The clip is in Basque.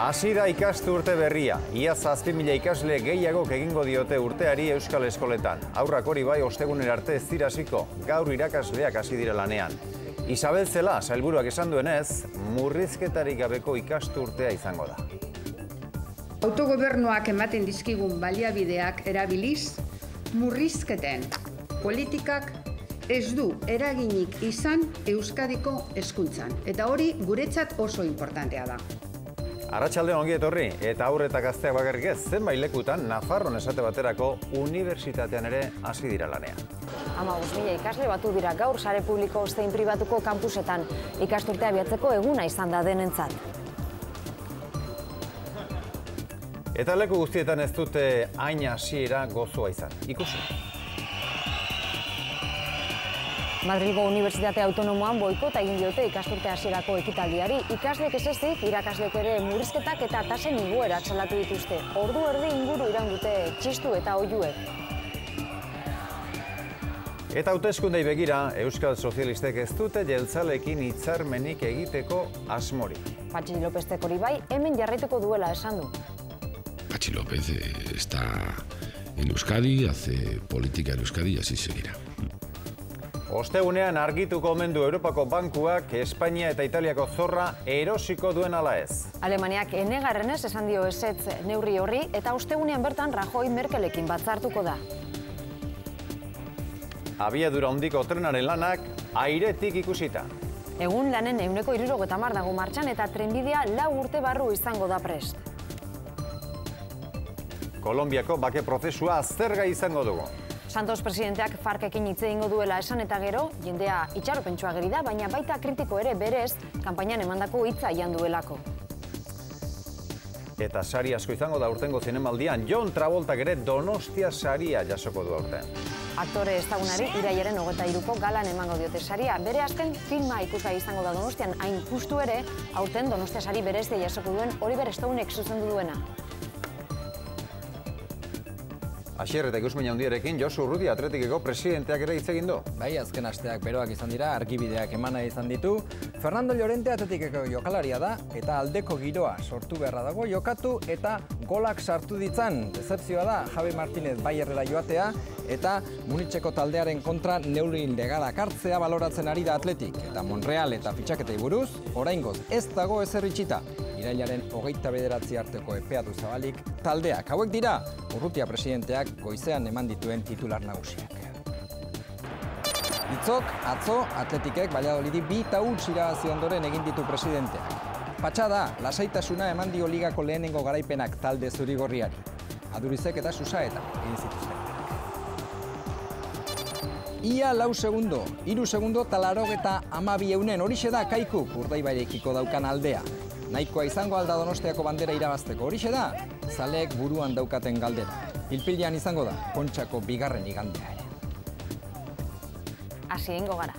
Hasi da ikasturte berria. Ia 7.000 ikasle gehiagok egingo diote urteari Euskal Eskoletan. Haurrak hori bai ostegunera arte ez dira hasiko, gaur irakasleak hasi dira lanean. Isabel Zela, sailburuak esan duenez, murrizketarik gabeko ikasturtea izango da. Autogobernuak ematen dizkigun baliabideak erabiliz, murrizketen politikak ez du eraginik izan Euskadiko hezkuntzan. Eta hori guretzat oso importantea da. Arratsaldeon ongi etorri, eta haur eta gazteak bakarrik ez, zenbait lekutan Nafarroan esate baterako unibertsitatean ere hasi dira lanean. 15.000 ikasle batu dira gaur sare publiko zein pribatuko kampusetan. Ikasturtea abiatzeko eguna izan da denentzat. Eta leku guztietan ez dute hain hasiera gozoa izan. Ikusi. Madrilgo Unibertsitate Autonomoan boikota egin diote ikasturte hasierako ekitaldiari. Ikasleek ez ezik, irakasleek ere murrizketak eta tasen igoerak salatu dituzte. Ordu erdi inguru iraun dute txistu eta oihuek. Eta hauteskundei begira, Euskal Sozialistek ez dute jeltzaleekin hitzarmenik egiteko asmori. Patxi Lópezek hori bai, hemen jarraituko duela esan du. Patxi López está en Euskadi, hace política en Euskadi y así seguirá. Ostegunean argituko omen du Europako bankuak Espainia eta Italiako zorra erosiko duen ala ez. Alemaniak enegarrenez esan dio ezetz neurri horri eta ostegunean bertan Rajoy Merkelekin batzartuko da. Abiadura handiko trenaren lanak airetik ikusita. Egun lanen 170 dago martxan eta trenbidea 4 urte barru izango da prest. Kolonbiako bake prozesua aztergai izango dugu. Santos presidenteak FARC-ekin hitz egingo duela esan eta gero, jendea itxaropentsua ageri da, baina baita kritiko ere berez, kanpainan emandako hitza jan duelako. Eta sari asko izango da urtengo zinemaldian, John Travoltak ere Donostia saria jasoko du aurten. Aktore ezagunari irailaren 23ko galan emango diote saria. Bere azken filma ikusgai izango da Donostian, hain justu ere, aurten Donostia sari berezia jasoko duen Oliver Stonek zuzendu duena. Asier eta ikusmina handiarekin Josu Urrutia Atletikeko presidenteak ere hitz egin du. Bai, azken asteak beroak izan dira, argibideak emana izan ditu. Fernando Llorente Atletikeko jokalaria da eta aldeko giroa sortu beharra dago jokatu eta golak sartu ditzan. Dezepzioa da Javi Martínez Bayerrera joatea eta Munitzeko taldearen kontra neurri legalak hartzea baloratzen ari da Atletik. Eta Monreal eta fitxaketei buruz, oraingoz ez dago ezer itxita. Irailaren 29 arteko epeatu zabalik taldeak. Hauek dira, Urrutia presidenteak goizean eman dituen titular nagusiak. Itzok, atzo, Atletikek Valladolidi 2-0 irabazi ondoren egin ditu presidenteak. Patxada, lasaitasuna eman dio ligako lehenengo garaipenak talde zurigorriari. Adurizek eta Susaeta egin zituzten. Ia 4 segundo, 3 segundo eta 82 eunen horixe da Kaikuk Urdaibarekiko daukan aldea. Nahikoa izango alda Donostiako bandera irabazteko horixe da, zaleek buruan daukaten galdera. Pilpilean izango da, Kontxako bigarren igandea ere. Hasi egingo gara.